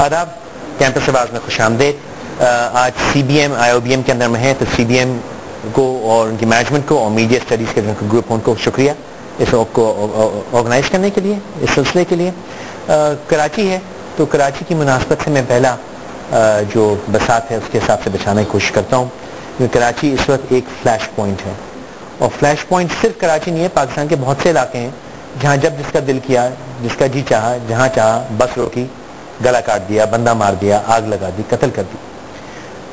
آداب، کیمپس آواز میں خوش آمدید۔ آج CBM IOBM کے اندر میں ہے، تو CBM کو اور ان کی مینجمنٹ کو اور میڈیا اسٹڈیز کے گروپ ان کو شکریہ اس وقت کو آرگنائز کرنے کے لیے، اس سلسلے کے لیے۔ کراچی ہے تو کراچی کی مناسبت سے میں پہلا جو بسات ہے اس کے حساب سے بچانے کی کوشش کرتا ہوں، کیونکہ کراچی اس وقت ایک فلیش پوائنٹ ہے، اور فلیش پوائنٹ صرف کراچی نہیں ہے، پاکستان کے بہت سے علاقے ہیں جہاں جب جس کا دل کیا، جس کا جی چاہا، جہاں چاہا بس روکی، گلا کاٹ دیا، بندہ مار دیا، آگ لگا دی، قتل کر دی۔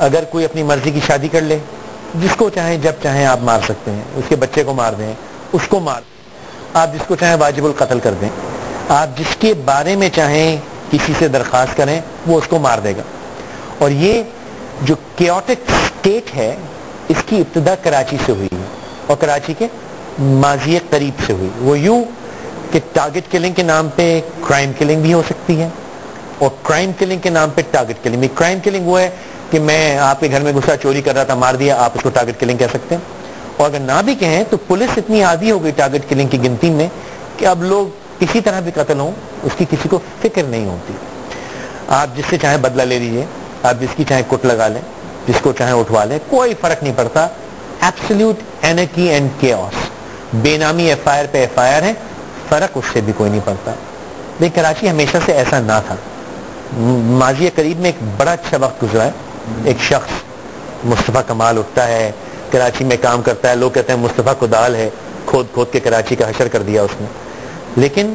اگر کوئی اپنی مرضی کی شادی کر لے، جس کو چاہیں جب چاہیں آپ مار سکتے ہیں، اس کے بچے کو مار دیں، اس کو مار دیں، آپ جس کو چاہیں واجب القتل کر دیں، آپ جس کے بارے میں چاہیں کسی سے درخواست کریں وہ اس کو مار دے گا۔ اور یہ جو کیوٹک سٹیٹ ہے اس کی ابتدا کراچی سے ہوئی ہے، اور کراچی کے ماضی قریب سے ہوئی۔ وہ یوں کہ ٹارگٹ کلنگ کے نام پہ کرائم کلنگ بھی ہو سکتی ہے، اور کرائم کلنگ کے نام پہ ٹارگٹ کلنگ بھی۔ کرائم کلنگ وہ ہے کہ میں آپ کے گھر میں گھسا، چوری کر رہا تھا، مار دیا، آپ اس کو ٹارگٹ کلنگ کہہ سکتے ہیں۔ اور اگر نہ بھی کہیں تو پولیس اتنی عادی ہو گئی ٹارگٹ کلنگ کی گنتی میں کہ اب لوگ کسی طرح بھی قتل ہوں اس کی کسی کو فکر نہیں ہوتی۔ آپ جس سے چاہیں بدلہ لے لیجئے، آپ جس کی چاہیں کٹ لگا لیں، جس کو چاہیں اٹھوا لیں، کوئی فرق نہیں پڑتا۔ ایبسلیوٹ اینرکی اینڈ کیوس، بے نامی FIR پہ FIR ہے، فرق اس سے بھی کوئی نہیں پڑتا۔ لیکن کراچی ہمیشہ سے ایسا نہ تھا۔ ماضی قریب میں ایک بڑا اچھا وقت گزرا ہے۔ ایک شخص مصطفیٰ کمال اٹھتا ہے، کراچی میں کام کرتا ہے، لوگ کہتے ہیں مصطفیٰ کدال ہے، کھود کھود کے کراچی کا حشر کر دیا اس نے۔ لیکن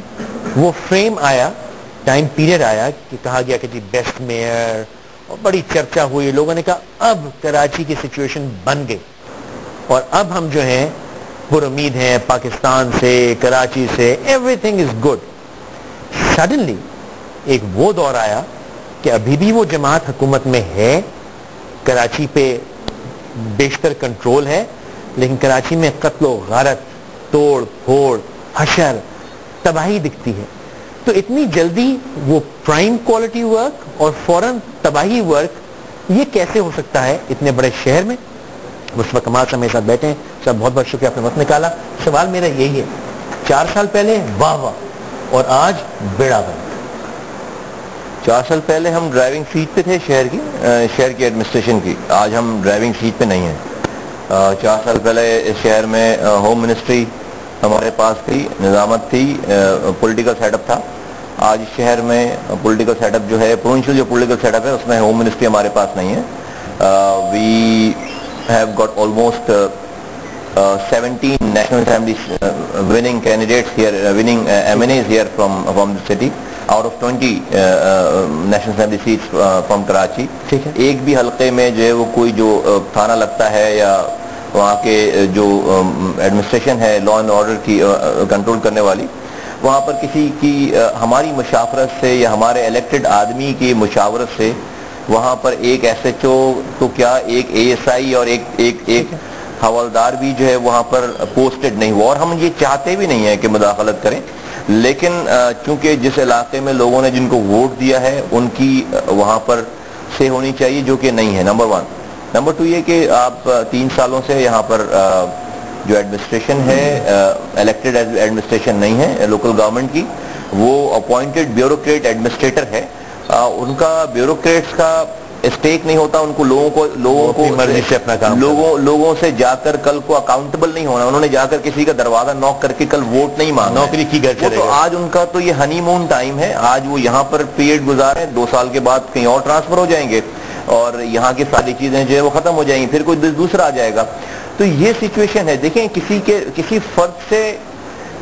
وہ فریم آیا، ٹائم پیریڈ آیا کہ کہا گیا کہ جی بیسٹ میئر، اور بڑی چرچا ہوئی، لوگوں نے کہا اب کراچی کی سچویشن بن گئی، اور اب ہم جو ہیں پر امید ہیں پاکستان سے، کراچی سے، every thing is good. Suddenly ایک وہ دور آیا کہ ابھی بھی وہ جماعت حکومت میں ہے، کراچی پہ بیشتر کنٹرول ہے، لیکن کراچی میں قتل و غارت، توڑ پھوڑ، حشر، تباہی دکھتی ہے۔ تو اتنی جلدی وہ پرائم کوالٹی ورک اور فوراً تباہی ورک، یہ کیسے ہو سکتا ہے اتنے بڑے شہر میں؟ مصطفیٰ کمال صاحب میرے ساتھ بیٹھے ہیں، صاحب بہت بہت شکریہ آپ نے وقت نکالا۔ سوال میرا یہی ہے، 4 سال پہلے واہ واہ اور آج بیڑا غرق۔ 4 سال پہلے ہم ڈرائیونگ سیٹ پہ تھے شہر کی ایڈمنسٹریشن کی، آج ہم ڈرائیونگ سیٹ پہ نہیں ہیں۔ 4 سال پہلے اس شہر میں ہوم منسٹری ہمارے پاس تھی، نظامت تھی، پولیٹیکل سیٹ اپ تھا۔ آج اس شہر میں پولیٹیکل سیٹ اپ جو ہے، پروونشل جو پولیٹیکل سیٹ اپ ہے اس میں ہوم منسٹری ہمارے پاس نہیں ہے۔ We have got almost 17 national assembly winning candidates here, winning MNAs here from the city out of 20 national assembly seats from Karachi۔ ایک بھی حلقے میں جو ہے وہ کوئی جو تھانہ لگتا ہے یا وہاں کے جو ایڈمنسٹریشن ہے لا اینڈ آرڈر کی کنٹرول کرنے والی، وہاں پر کسی کی ہماری مشاورت سے یا ہمارے الیکٹڈ آدمی کی مشاورت سے وہاں پر ایک SHO تو کیا ایک ASI اور ایک حوالدار بھی جو ہے وہاں پر پوسٹڈ نہیں ہوا، اور ہم یہ چاہتے بھی نہیں ہیں کہ مداخلت کریں، لیکن چونکہ جس علاقے میں لوگوں نے جن کو ووٹ دیا ہے ان کی وہاں پر سے ہونی چاہیے، جو کہ نہیں ہے، نمبر 1۔ نمبر 2 یہ کہ آپ 3 سالوں سے یہاں پر جو ایڈمنسٹریشن ہے، الیکٹڈ ایڈمنسٹریشن نہیں ہے لوکل گورنمنٹ کی، وہ اپوائنٹڈ بیوروکریٹ ایڈمنسٹریٹر ہے۔ ان کا بیوروکریٹس کا اسٹیک نہیں ہوتا، ان کو لوگوں سے جا کر کل کو اکاؤنٹیبل نہیں ہونا، انہوں نے جا کر کسی کا دروازہ نوک کر کے کل ووٹ نہیں مانگا، نوکری کی گھر چلے گئے۔ آج ان کا تو یہ ہنی مون ٹائم ہے، آج وہ یہاں پر پیریڈ گزارے، 2 سال کے بعد کہیں اور ٹرانسفر ہو جائیں گے اور یہاں کی ساری چیزیں جو ہے وہ ختم ہو جائیں گی، پھر کوئی دوسرا آ جائے گا۔ تو یہ سچویشن ہے۔ دیکھیں کسی فرد سے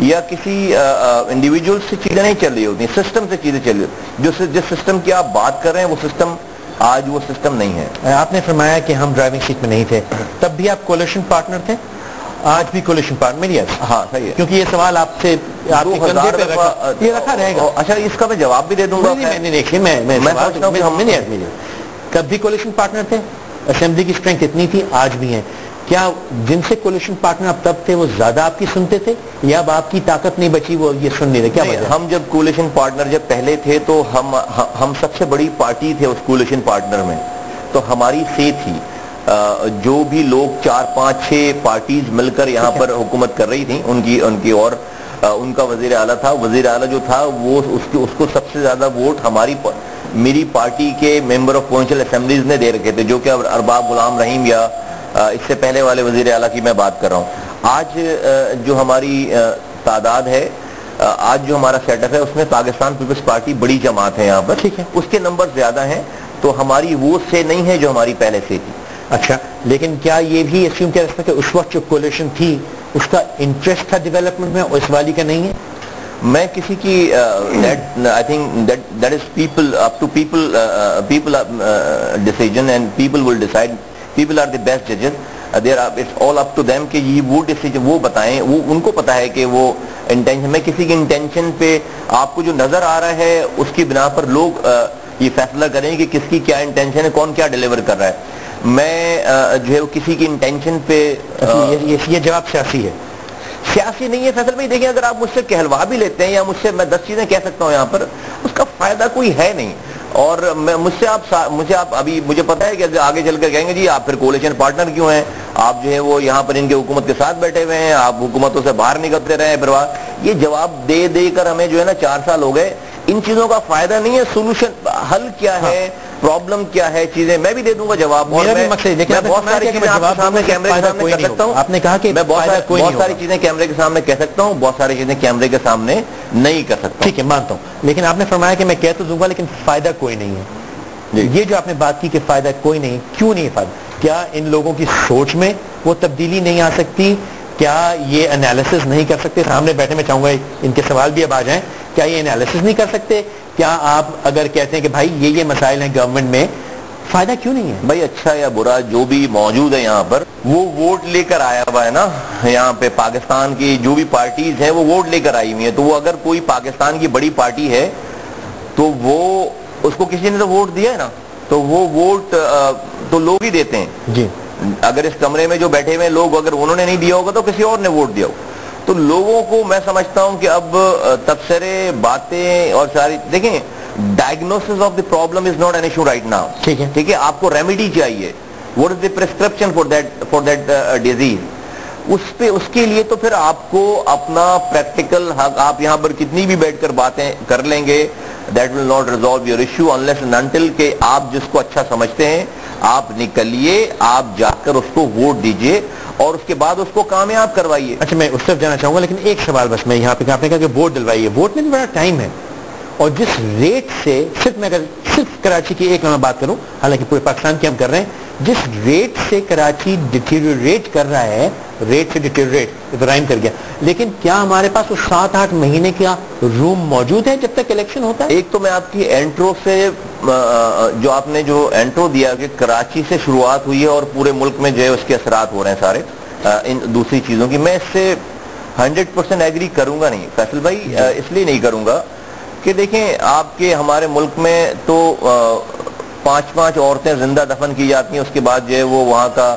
یا کسی انڈیویجول سے چیزیں نہیں چل رہی ہوتی، سسٹم سے چیزیں چل رہی ہوتی۔ جس سسٹم کی آپ بات کر رہے ہیں وہ سسٹم آج وہ سسٹم نہیں ہے۔ آپ نے فرمایا کہ ہم ڈرائیونگ سیٹ میں نہیں تھے، تب بھی آپ کولیشن پارٹنر تھے، آج بھی کولیشن پارٹنر؟ ہاں صحیح ہے، کیونکہ یہ سوال آپ سے یہ رکھا رہے گا۔ اچھا اس کا میں جواب بھی دے دوں گا۔ کب بھی کولیشن پارٹنر تھے، اسمبلی کی اسٹرینتھ اتنی تھی، آج بھی ہیں۔ کیا جن سے کولیشن پارٹنر اب تب تھے وہ زیادہ آپ کی سنتے تھے، یا اب آپ کی طاقت نہیں بچی وہ یہ سن نہیں رہے؟ کیا ہم جب کولیشن پارٹنر جب پہلے تھے تو ہم سب سے بڑی پارٹی تھے اس کولیشن پارٹنر میں، تو ہماری سے تھی جو بھی لوگ 4 5 6 پارٹیز مل کر یہاں پر حکومت کر رہی تھیں ان کی اور ان کا وزیر اعلیٰ تھا. وزیر اعلیٰ جو تھا وہ اس کو سب سے زیادہ ووٹ میری پارٹی کے ممبر آف پروونشل اسمبلیز نے دے رکھے تھے, جو کہ ارباب غلام رحیم یا اس سے پہلے والے وزیر اعلیٰ کی میں بات کر رہا ہوں. آج جو ہماری تعداد ہے, آج جو ہمارا سیٹ اپ ہے, اس میں پاکستان پیپلز پارٹی بڑی جماعت ہے یہاں پر, ٹھیک ہے, اس کے نمبر زیادہ ہیں, تو ہماری وہ سے نہیں ہے جو ہماری پہلے سے تھی. اچھا, لیکن کیا یہ بھی اسیوم کیا جا سکتا ہے کہ اس وقت جو کولیشن تھی اس کا انٹرسٹ تھا ڈیولپمنٹ میں اور اس والی کا نہیں ہے؟ میں کسی کی I think that is people up to people decision and people will decide. People are the best judges. It's all up to them کہ یہ وہ ڈیسیجن وہ بتائیں, وہ ان کو پتا ہے کہ وہ انٹینشن. میں کسی کی انٹینشن پہ آپ کو جو نظر آ رہا ہے اس کی بنا پر لوگ یہ فیصلہ کریں کہ کس کی کیا انٹینشن ہے, کون کیا ڈیلیور کر رہا ہے. میں جو ہے کسی کی انٹینشن پہ یہ جواب سیاسی ہے, سیاسی نہیں ہے فیصل بھائی. دیکھیں, اگر آپ مجھ سے کہلوا بھی لیتے ہیں یا مجھ سے میں 10 چیزیں کہہ سکتا ہوں یہاں پر, اس کا فائدہ کوئی ہے نہیں. اور مجھے آپ ابھی مجھے پتا ہے کہ آگے چل کر کہیں گے جی آپ پھر کولیشن پارٹنر کیوں ہیں, آپ جو ہے وہ یہاں پر ان کے حکومت کے ساتھ بیٹھے ہوئے ہیں, آپ حکومتوں سے باہر نکلتے رہے ہیں. پھر یہ جواب دے دے کر ہمیں جو ہے نا 4 سال ہو گئے. ان چیزوں کا فائدہ نہیں ہے. سولوشن حل کیا ہے, پرابلم کیا ہے, چیزیں میں بھی دے دوں گا جواب. اور میں بہت ساری چیزیں آپ کے سامنے کیمرے کے سامنے کر سکتا ہوں. آپ نے کہا کہ میں بہت ساری چیزیں کیمرے کے سامنے کہہ سکتا ہوں, بہت ساری چیزیں کیمرے کے سامنے نہیں کر سکتا. ٹھیک ہے, مانتا ہوں, لیکن آپ نے فرمایا کہ میں کہہ تو دوں گا لیکن فائدہ کوئی نہیں ہے. یہ جو آپ نے بات کی کہ فائدہ کوئی نہیں, کیوں نہیں فائدہ؟ کیا ان لوگوں کی سوچ میں وہ تبدیلی نہیں آ سکتی؟ کیا یہ انالیسس نہیں کر سکتے؟ سامنے بیٹھے میں چاہوں گا ان کے سوال بھی اب آ جائیں. کیا یہ انالیسس نہیں کر سکتے؟ کیا آپ اگر کہتے ہیں کہ بھائی یہ مسائل ہیں گورنمنٹ میں, فائدہ کیوں نہیں ہے؟ بھائی اچھا یا برا جو بھی موجود ہے یہاں پر, وہ ووٹ لے کر آیا ہوا ہے نا. یہاں پہ پاکستان کی جو بھی پارٹیز ہیں وہ ووٹ لے کر آئی ہوئی ہیں. تو وہ اگر کوئی پاکستان کی بڑی پارٹی ہے تو وہ اس کو کسی نے تو ووٹ دیا ہے نا, تو وہ ووٹ تو لوگ ہی دیتے ہیں جی. اگر اس کمرے میں جو بیٹھے ہوئے لوگ اگر انہوں نے نہیں دیا ہوگا تو کسی اور نے ووٹ دیا ہوگا. تو لوگوں کو میں سمجھتا ہوں کہ اب تبصرے باتیں اور ساری دیکھیں, diagnosis of the problem is not an issue right now. ٹھیک ہے, آپ کو ریمیڈی چاہیے. what is the prescription for that disease? اس کے لیے تو پھر آپ کو اپنا پریکٹیکل حق, آپ یہاں پر کتنی بھی بیٹھ کر باتیں کر لیں گے, that will not resolve your issue unless and until کہ آپ جس کو اچھا سمجھتے ہیں آپ نکلیے, آپ جا کر اس کو ووٹ دیجئے اور اس کے بعد اس کو کامیاب کروائیے. اچھا, میں اس طرف جانا چاہوں گا لیکن ایک سوال بس میں یہاں پہ, آپ نے کہا کہ ووٹ دلوائیے, ووٹ میں بھی بڑا ٹائم ہے, اور جس ریٹ سے صرف کراچی کی ایک میں بات کروں, حالانکہ پورے پاکستان کی ہم کر رہے ہیں, جس ریٹ سے کراچی ڈیٹیریوریٹ کر رہا ہے, ریٹ سے ڈیٹیریوریٹ رائم کر گیا, لیکن کیا ہمارے پاس وہ 7-8 مہینے کا روم موجود ہے جب تک الیکشن ہوتا ہے؟ ایک تو میں آپ کی انٹرو سے جو آپ نے جو انٹرو دیا کہ کراچی سے شروعات ہوئی ہے اور پورے ملک میں جو ہے اس کے اثرات ہو رہے ہیں سارے ان دوسری چیزوں کی, میں اس سے 100% ایگری کروں گا نہیں فیصل بھائی. اس لیے نہیں کروں گا کہ دیکھیں, آپ کے ہمارے ملک میں تو 5 عورتیں زندہ دفن کی جاتی ہیں, اس کے بعد جو ہے وہ وہاں کا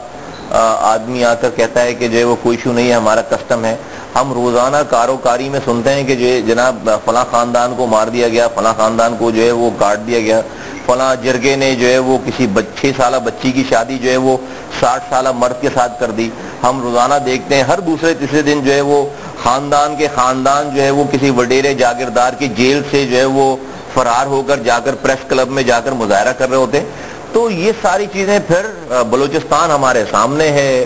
آدمی آ کر کہتا ہے کہ جو ہے وہ کوئی ایشو نہیں ہے, ہمارا کسٹم ہے. ہم روزانہ کاروکاری میں سنتے ہیں کہ جو جناب فلاں خاندان کو مار دیا گیا, فلاں خاندان کو جو ہے وہ کاٹ دیا گیا, فلاں جرگے نے جو ہے وہ کسی 6 سالہ بچی کی شادی جو ہے وہ 60 سالہ مرد کے ساتھ کر دی. ہم روزانہ دیکھتے ہیں ہر دوسرے تیسرے دن جو ہے وہ خاندان جو ہے وہ کسی وڈیرے جاگیردار کی جیل سے جو ہے وہ فرار ہو کر جا کر پریس کلب میں جا کر مظاہرہ کر رہے ہوتے ہیں. تو یہ ساری چیزیں پھر بلوچستان ہمارے سامنے ہے,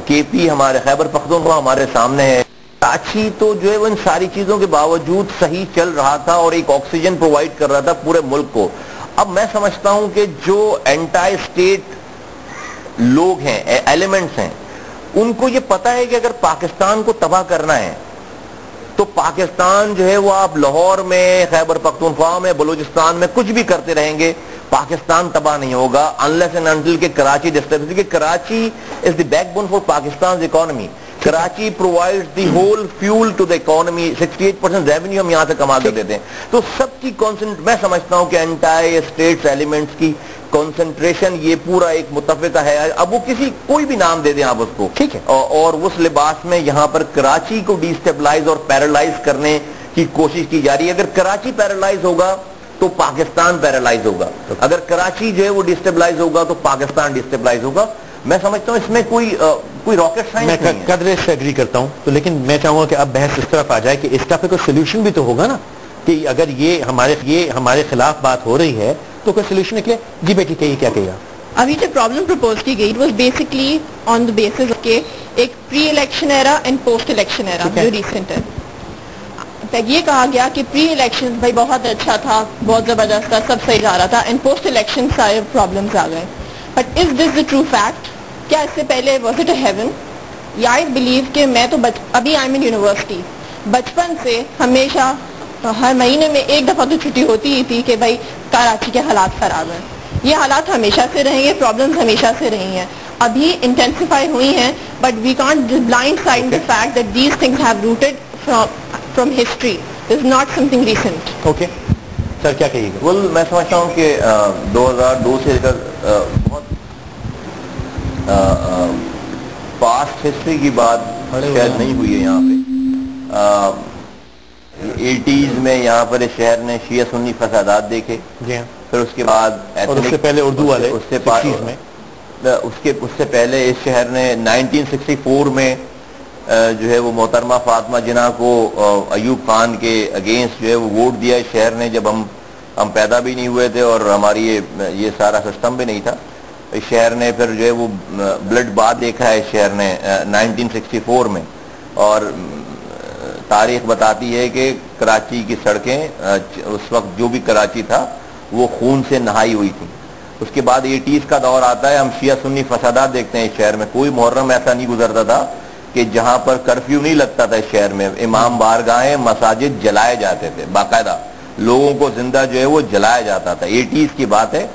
کے پی ہمارے خیبر پختونخوا ہمارے سامنے ہے, کراچی تو جو ہے وہ ان ساری چیزوں کے باوجود صحیح چل رہا تھا اور ایک آکسیجن پرووائڈ کر رہا تھا پورے ملک کو. اب میں سمجھتا ہوں کہ جو اینٹی اسٹیٹ لوگ ہیں, ایلیمنٹس ہیں, ان کو یہ پتا ہے کہ اگر پاکستان کو تباہ کرنا ہے تو پاکستان جو ہے وہ آپ لاہور میں, خیبر پختونخوا میں, بلوچستان میں کچھ بھی کرتے رہیں گے, پاکستان تباہ نہیں ہوگا unless and until کہ کراچی ڈسٹرب, کہ Karachi is the backbone for Pakistan's economy. Karachi provides the whole fuel to the economy. 68% revenue ہم یہاں سے کما کر دیتے ہیں. تو سب کی میں سمجھتا ہوں کہ انٹائی اسٹیٹس ایلیمنٹس کی کنسنٹریشن یہ پورا ایک متفقہ ہے. اب وہ کوئی بھی نام دے دیں آپ اس کو, ٹھیک ہے, اور اس لباس میں یہاں پر کراچی کو ڈیسٹیبلائز اور پیرالائز کرنے کی کوشش کی جا رہی ہے. اگر کراچی پیرالائز ہوگا تو پاکستان پیرالائز ہوگا, اگر کراچی جو ہے وہ ڈیسٹیبلائز ہوگا تو پاکستان ڈیسٹیبلائز ہوگا. میں سمجھتا ہوں اس میں کوئی راکٹ سائنس نہیں ہے. میں قدرے سے ایگری کرتا ہوں, تو لیکن میں چاہوں گا کہ اب بحث اس طرف آ جائے کہ اس کا پہ کوئی سولوشن بھی تو ہوگا نا, کہ اگر یہ ہمارے خلاف بات ہو رہی ہے تو کوئی سولوشن نکلے. جی بیٹی کہیے, کیا کہیے آپ؟ ابھی جو پرابلم پرپوز کی گئی was basically on the basis کے ایک pre election era and post election era جو ریسنٹ ہے. یہ کہا گیا کہ پری الیکشن بھائی بہت اچھا تھا, بہت زبردست تھا, سب صحیح جا رہا تھا, اینڈ پوسٹ الیکشن سارے پرابلمس آ گئے. But is this the true fact? کیا اس سے پہلے واز اٹ اے ہیون؟ یا آئی بلیو کہ میں تو ابھی آئی ایم ان یونیورسٹی, بچپن سے ہمیشہ ہر مہینے میں ایک دفعہ تو چھٹی ہوتی ہی تھی کہ بھائی کراچی کے حالات خراب ہیں. یہ حالات ہمیشہ سے رہیں گے, پرابلمس ہمیشہ سے رہی ہیں, ابھی انٹینسیفائی ہوئی ہیں, but we can't blind side the fact that these things have rooted from history, is not something recent. Okay sir, کیا کہیے گا؟ میں سمجھتا ہوں کہ 2002 سے لے کر بہت پاسٹ ہسٹری کی بات شاید نہیں ہوئی ہے یہاں پہ. 80s میں یہاں پر اس شہر نے شیعہ سنی فسادات دیکھے, پھر اس کے بعد اور اس سے پہلے اردو والے, اس سے پہلے اس شہر نے 1964 میں جو ہے وہ محترمہ فاطمہ جناح کو ایوب خان کے اگینسٹ جو ہے وہ ووٹ دیا اس شہر نے, جب ہم پیدا بھی نہیں ہوئے تھے اور ہماری یہ سارا سسٹم بھی نہیں تھا. اس شہر نے پھر جو ہے وہ بلڈ بات دیکھا ہے اس شہر نے 1964 میں, اور تاریخ بتاتی ہے کہ کراچی کی سڑکیں اس وقت جو بھی کراچی تھا وہ خون سے نہائی ہوئی تھی. اس کے بعد 80s کا دور آتا ہے, ہم شیعہ سنی فسادات دیکھتے ہیں اس شہر میں. کوئی محرم ایسا نہیں گزرتا تھا کہ جہاں پر کرفیو نہیں لگتا تھا اس شہر میں. امام بارگاہیں, مساجد جلائے جاتے تھے, باقاعدہ لوگوں کو زندہ جو ہے وہ جلایا جاتا تھا. 80s کی بات ہے,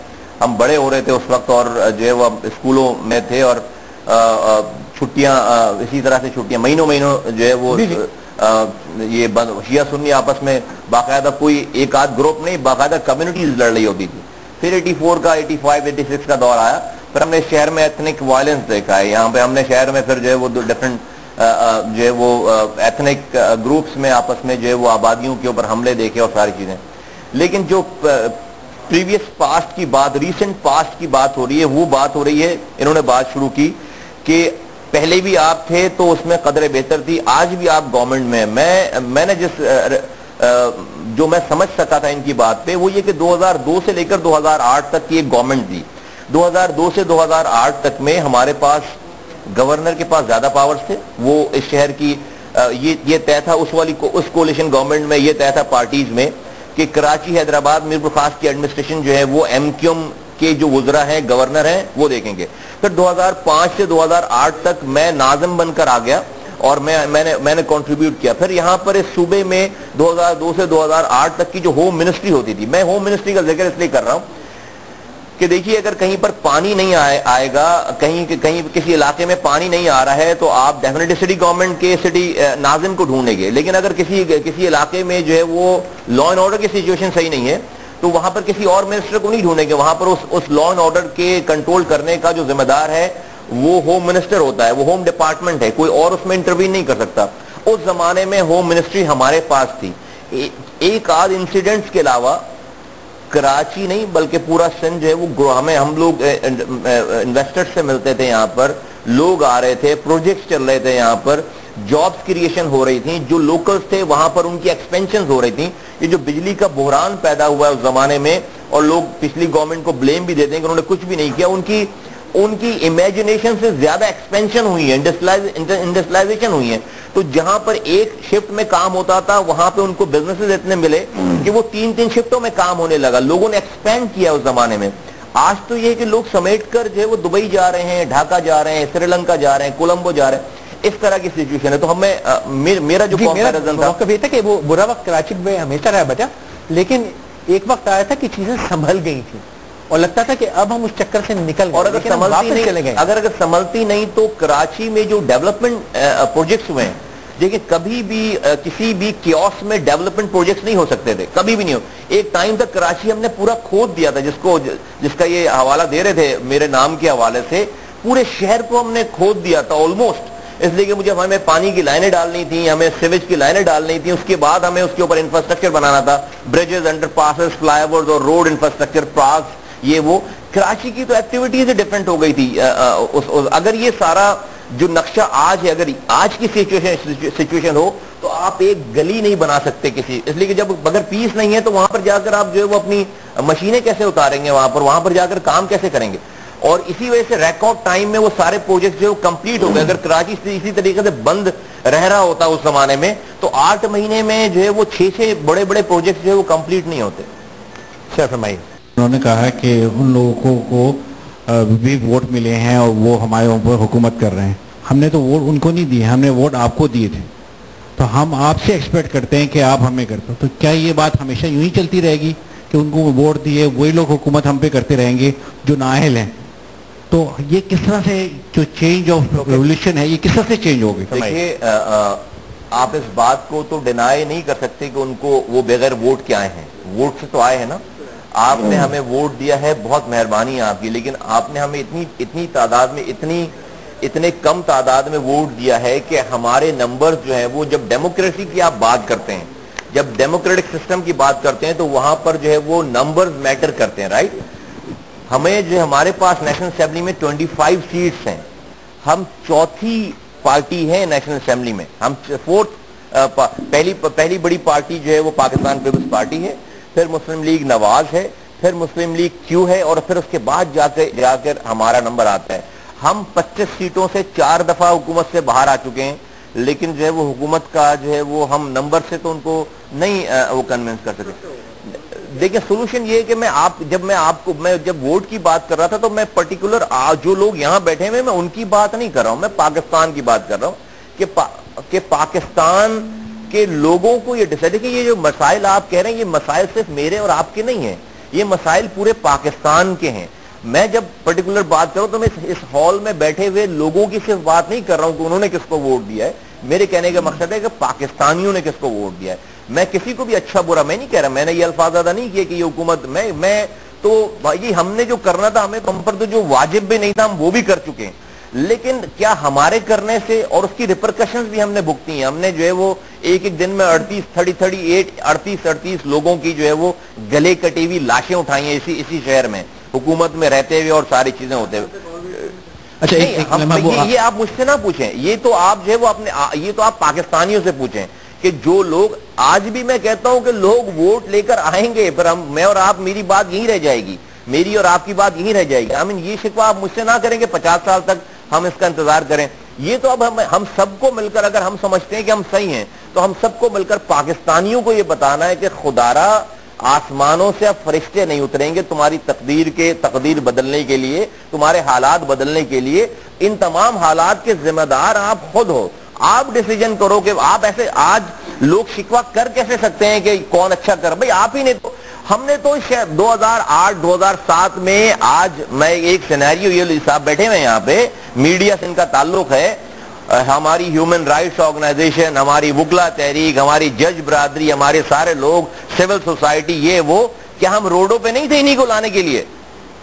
ہم بڑے ہو رہے تھے اس وقت, اور جو ہے وہ اسکولوں میں تھے, اور چھٹیاں اسی طرح سے چھٹیاں مہینوں جو ہے وہ یہ شیعہ سنی آپس میں باقاعدہ کوئی ایک آدھ گروپ نہیں, باقاعدہ کمیونٹیز لڑ رہی ہوتی تھی. پھر 84 کا 85 86 کا دور آیا, پھر ہم نے شہر میں ایتھنک وائلنس دیکھا ہے. یہاں پہ ہم نے شہر میں پھر جو ہے وہ ڈفرنٹ جو ہے وہ ایتھنک گروپس میں آپس میں جو ہے وہ آبادیوں کے اوپر حملے دیکھے اور ساری چیزیں. لیکن جو پریویس پاسٹ کی بات, ریسنٹ پاسٹ کی بات ہو رہی ہے, وہ بات ہو رہی ہے, انہوں نے بات شروع کی کہ پہلے بھی آپ تھے تو اس میں قدرے بہتر تھی, آج بھی آپ گورنمنٹ میں. میں نے جو میں سمجھ سکا تھا ان کی بات پہ, وہ یہ کہ 2002 سے لے کر 2008 تک کی ایک گورنمنٹ تھی. 2002 سے 2008 تک میں ہمارے پاس گورنر کے پاس زیادہ پاورز تھے. وہ اس شہر کی یہ طے تھا اس کولیشن گورنمنٹ میں, یہ طے تھا پارٹیز میں کہ کراچی, حیدرآباد, میرپور خاص کی ایڈمنسٹریشن جو ہے وہ ایم کیو ایم کے جو وزراء ہیں, گورنر ہیں, وہ دیکھیں گے. پھر 2005 سے 2008 تک میں ناظم بن کر آ گیا اور میں نے کنٹریبیوٹ کیا. پھر یہاں پر اس صوبے میں 2002 سے 2008 تک کی جو ہوم منسٹری ہوتی تھی, میں ہوم منسٹری کا ذکر اس لیے کر رہا ہوں کہ دیکھیے اگر کہیں پر پانی نہیں آئے گا, کہیں کسی علاقے میں پانی نہیں آ رہا ہے, تو آپ ڈیفینیٹلی سٹی گورنمنٹ کے سٹی ناظم کو ڈھونڈیں گے. لیکن اگر کسی علاقے میں جو ہے وہ لا اینڈ آرڈر کی سچویشن صحیح نہیں ہے, تو وہاں پر کسی اور منسٹر کو نہیں ڈھونڈیں گے. وہاں پر اس لا اینڈ آرڈر کے کنٹرول کرنے کا جو ذمہ دار ہے وہ ہوم منسٹر ہوتا ہے, وہ ہوم ڈپارٹمنٹ ہے, کوئی اور اس میں انٹروین نہیں کر سکتا. اس زمانے میں ہوم منسٹری ہمارے پاس تھی. ایک آدھ انسیڈنٹس کے علاوہ کراچی نہیں بلکہ پورا سندھ جو ہے وہ ہم لوگ انویسٹرز سے ملتے تھے, یہاں پر لوگ آ رہے تھے, پروجیکٹس چل رہے تھے, یہاں پر جابز کریشن ہو رہی تھی, جو لوکلز تھے وہاں پر ان کی ایکسپینشنز ہو رہی تھیں. یہ جو بجلی کا بحران پیدا ہوا ہے اس زمانے میں, اور لوگ پچھلی گورنمنٹ کو بلیم بھی دیتے ہیں کہ انہوں نے کچھ بھی نہیں کیا, ان کی امیجنیشن سے زیادہ ایکسپینشن ہوئی ہے, انڈسٹریلائزیشن ہوئی ہے. تو جہاں پر ایک شفٹ میں کام ہوتا تھا وہاں پہ ان کو بزنسز اتنے ملے کہ وہ 3 شفٹوں میں کام ہونے لگا. لوگوں نے ایکسپینڈ کیا اس زمانے میں. آج تو یہ ہے کہ لوگ سمیٹ کر جو ہے وہ دبئی جا رہے ہیں, ڈھاکہ جا رہے ہیں, سری لنکا جا رہے ہیں, کولمبو جا رہے ہیں. اس طرح کی سچویشن ہے. تو میرا جو کمپیریزن تھا یہ تھا کہ وہ برا وقت کراچی میں ہمیشہ رہا بچا, لیکن ایک وقت آیا تھا کہ چیزیں سنبھل گئی تھیں اور لگتا تھا کہ اب ہم اس چکر سے نکل گئے. اور اگر سنبھلتی نہیں تو کراچی میں جو ڈیولپمنٹ پروجیکٹس ہوئے ہیں, دیکھیں کبھی بھی کسی بھی کیوس میں ڈیولپمنٹ پروجیکٹس نہیں ہو سکتے تھے, کبھی بھی نہیں ہو. ایک ٹائم تک کراچی ہم نے پورا کھود دیا تھا, جس کا یہ حوالہ دے رہے تھے میرے نام کے حوالے سے, پورے شہر کو ہم نے کھود دیا تھا آلموسٹ. اس لیے کہ ہمیں پانی کی لائنیں ڈالنی تھیں, ہمیں سیویج کی لائنیں ڈالنی تھیں, اس کے بعد ہمیں اس کے اوپر انفراسٹرکچر بنانا تھا, bridges, under passes, fly overs اور روڈ انفراسٹرکچر, پارکس, یہ وہ. کراچی کی تو ایکٹیویٹیز ڈفرینٹ ہو گئی تھی. اگر یہ سارا جو نقشہ آج ہے, اگر آج کی سچویشن ہو تو آپ ایک گلی نہیں بنا سکتے کسی, اس لیے کہ جب اگر پیس نہیں ہے تو وہاں پر جا کر آپ جو ہے وہ اپنی مشینیں کیسے اتاریں گے, وہاں پر جا کر کام کیسے کریں گے. اور اسی وجہ سے ریکارڈ ٹائم میں وہ سارے پروجیکٹ جو ہے وہ کمپلیٹ ہو گئے. اگر کراچی اسی طریقے سے بند رہ رہا ہوتا اس زمانے میں تو 8 مہینے میں جو ہے وہ 6 بڑے بڑے پروجیکٹ جو ہے وہ کمپلیٹ نہیں ہوتے. سر فرمائیے. انہوں نے کہا کہ ان لوگوں کو بھی ووٹ ملے ہیں اور وہ ہمارے اوپر حکومت کر رہے ہیں. ہم نے تو ووٹ ان کو نہیں دیے, ہم نے ووٹ آپ کو دیے تھے, تو ہم آپ سے ایکسپیکٹ کرتے ہیں کہ آپ ہمیں کرتے. تو کیا یہ بات ہمیشہ یوں ہی چلتی رہے گی کہ ان کو ووٹ دیے وہی لوگ حکومت ہم پہ کرتے رہیں گے جو نااہل ہیں؟ تو یہ کس طرح سے جو چینج آف ریولیوشن ہے یہ کس طرح سے چینج ہوگی؟ دیکھیے, آپ اس بات کو تو ڈینائی نہیں کر سکتے کہ ان کو وہ بغیر ووٹ کے آئے ہیں. ووٹ سے تو آئے ہیں نا. آپ نے ہمیں ووٹ دیا ہے, بہت مہربانی ہے آپ کی, لیکن آپ نے ہمیں اتنی تعداد میں اتنے کم تعداد میں ووٹ دیا ہے کہ ہمارے نمبر جو ہیں وہ, جب ڈیموکریسی کی آپ بات کرتے ہیں, جب ڈیموکریٹک سسٹم کی بات کرتے ہیں تو وہاں پر جو ہے وہ نمبرز میٹر کرتے ہیں, رائٹ. ہمیں جو ہمارے پاس نیشنل اسمبلی میں 25 سیٹس ہیں, ہم چوتھی پارٹی ہے نیشنل اسمبلی میں, ہم پہلی بڑی پارٹی جو ہے وہ پاکستان پیپلز پارٹی ہے, پھر مسلم لیگ نواز ہے, پھر مسلم لیگ کیو ہے, اور پھر اس کے بعد جا کر ہمارا نمبر آتا ہے. ہم 25 سیٹوں سے 4 دفعہ حکومت سے باہر آ چکے ہیں, لیکن جو ہے وہ حکومت کا جو ہے وہ ہم نمبر سے تو ان کو نہیں وہ کنونس کر سکتے. دیکھیں سولوشن یہ ہے کہ میں جب ووٹ کی بات کر رہا تھا تو میں پرٹیکولر جو لوگ یہاں بیٹھے ہوئے میں ان کی بات نہیں کر رہا ہوں, میں پاکستان کی بات کر رہا ہوں کہ پاکستان کے لوگوں کو یہ ڈیسائیڈ. دیکھیں یہ جو مسائل آپ کہہ رہے ہیں یہ مسائل صرف میرے اور آپ کے نہیں ہیں, یہ مسائل پورے پاکستان کے ہیں. میں جب پرٹیکولر بات کروں تو میں اس ہال میں بیٹھے ہوئے لوگوں کی صرف بات نہیں کر رہا ہوں کہ انہوں نے کس کو ووٹ دیا ہے. میرے کہنے کا مقصد ہے کہ پاکستانیوں نے کس کو ووٹ دیا ہے. میں کسی کو بھی اچھا برا میں نہیں کہہ رہا, میں نے یہ الفاظ ادا نہیں کیے کہ یہ حکومت میں تو بھائی ہم نے جو کرنا تھا ہم پر تو جو واجب بھی نہیں تھا ہم وہ بھی کر چکے ہیں, لیکن کیا ہمارے کرنے سے اور اس کی ریپرکشنز بھی ہم نے بھگتی ہیں. ہم نے جو ہے وہ ایک دن میں 38 لوگوں کی جو ہے وہ گلے کٹی ہوئی لاشیں اٹھائی ہیں اسی شہر میں حکومت میں رہتے ہوئے اور ساری چیزیں ہوتے ہوئے. اچھا یہ آپ مجھ سے نہ پوچھیں, یہ تو آپ جو ہے وہ یہ تو آپ پاکستانیوں سے پوچھیں کہ جو لوگ آج بھی میں کہتا ہوں کہ لوگ ووٹ لے کر آئیں گے, پھر میں اور آپ میری بات یہیں رہ جائے گی, میری اور آپ کی بات یہیں رہ جائے گی. یہ شکوہ آپ مجھ سے نہ کریں کہ 50 سال تک ہم اس کا انتظار کریں. یہ تو اب ہم سب کو مل کر, اگر ہم سمجھتے ہیں کہ ہم صحیح ہیں تو ہم سب کو مل کر پاکستانیوں کو یہ بتانا ہے کہ خدارا آسمانوں سے اب فرشتے نہیں اتریں گے تمہاری تقدیر بدلنے کے لیے, تمہارے حالات بدلنے کے لیے. ان تمام حالات کے ذمہ دار آپ خود ہو. آپ ڈیسیجن کرو کہ آپ ایسے آج لوگ شکوہ کر کیسے سکتے ہیں کہ کون اچھا کر, بھئی آپ ہی نے تو, ہم نے تو 2008-2007 میں, آج میں ایک سینیریو, یہ صاحب بیٹھے ہوئے یہاں پہ میڈیا سے ان کا تعلق ہے, ہماری ہیومن رائٹس آرگنائزیشن, ہماری وکلا تحریک, ہماری جج برادری, ہمارے سارے لوگ, سول سوسائٹی, یہ وہ, کیا ہم روڈوں پہ نہیں تھے انہی کو لانے کے لیے؟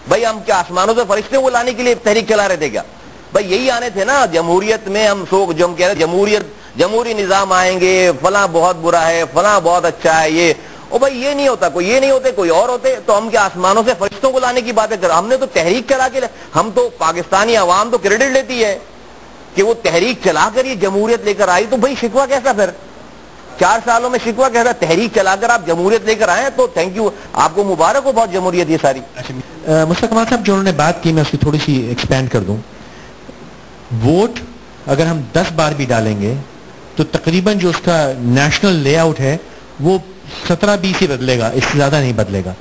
بھئی ہم کیا آسمانوں سے فرشتے کو لانے کے لیے تحریک چلا رہے تھے کیا؟ بھئی یہی آنے تھے نا. جمہوریت میں ہم کہہ رہے جمہوری نظام آئیں گے, فلاں بہت برا ہے, فلاں بہت اچھا ہے, یہ بھئی یہ نہیں ہوتا, کوئی یہ نہیں ہوتے, کوئی اور ہوتے, تو ہم کیا آسمانوں سے فرشتوں کو لانے کی باتیں کر رہے ہیں؟ ہم نے تو تحریک چلا کے, ہم تو پاکستانی عوام تو کریڈٹ لیتی ہے کہ وہ تحریک چلا کر یہ جمہوریت لے کر آئی. تو بھئی شکوہ کیسا پھر 4 سالوں میں شکوہ کیسا؟ تحریک چلا کر آپ جمہوریت لے کر آئے تو تھینک یو, آپ کو مبارک ہو بہت جمہوریت یہ ساری. مصطفیٰ کمال صاحب جو انہوں نے بات کی میں اس کی تھوڑی سی ایکسپینڈ کر دوں. ووٹ اگر ہم 10 بار بھی ڈالیں گے تو تقریباً جو اس کا نیشنل لے آؤٹ ہے وہ 17-20 ہی بدلے گا, اس سے زیادہ نہیں بدلے گا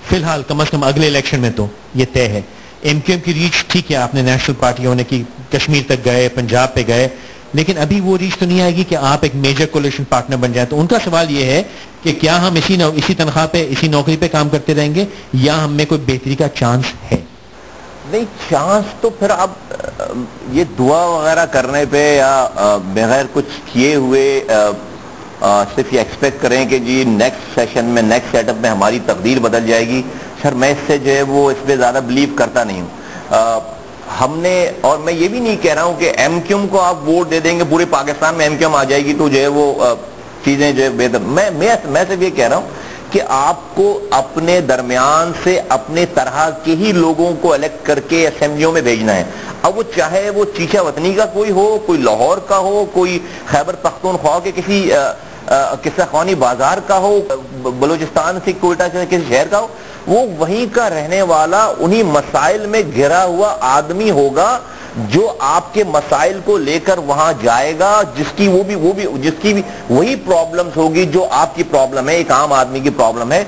فی الحال, کم از کم اگلے الیکشن میں تو یہ طے ہے. ایم کیو ایم کی ریچ ٹھیک ہے, آپ نے نیشنل پارٹی ہونے کی کشمیر تک گئے, پنجاب پہ گئے, لیکن ابھی وہ ریچ تو نہیں آئے گی کہ آپ ایک میجر کولیشن پارٹنر بن جائیں. تو ان کا سوال یہ ہے کہ کیا ہم اسی تنخواہ پہ, اسی نوکری پہ کام کرتے رہیں گے یا ہم میں کوئی بہتری کا چانس ہے؟ نہیں, چانس تو پھر اب یہ دعا وغیرہ کرنے پہ یا بغیر کچھ کیے ہوئے صرف یہ ایکسپیکٹ کریں کہ جی نیکسٹ سیشن میں, نیکسٹ سیٹ اپ میں ہماری تقدیر بدل جائے گی, سر میں اس سے جو ہے وہ اس پہ زیادہ بلیو کرتا نہیں ہوں. ہم نے, اور میں یہ بھی نہیں کہہ رہا ہوں کہ ایم کیو ایم کو آپ ووٹ دے دیں گے پورے پاکستان میں ایم کیو ایم آ جائے گی تو جو ہے وہ چیزیں جو ہے بہتر. میں صرف یہ کہہ رہا ہوں کہ آپ کو اپنے درمیان سے اپنے طرح کے ہی لوگوں کو الیکٹ کر کے اسمبلیوں میں بھیجنا ہے. اب وہ چاہے وہ چیچا وطنی کا کوئی ہو, کوئی لاہور کا ہو, کوئی خیبر پختونخوا کے کسی قصہ خوانی بازار کا ہو, بلوچستان سے کوئٹہ سے کسی شہر کا ہو, وہ وہیں کا رہنے والا انہی مسائل میں گھرا ہوا آدمی ہوگا جو آپ کے مسائل کو لے کر وہاں جائے گا, جس کی وہی پرابلمز ہوگی جو آپ کی پرابلم ہے, ایک عام آدمی کی پرابلم ہے.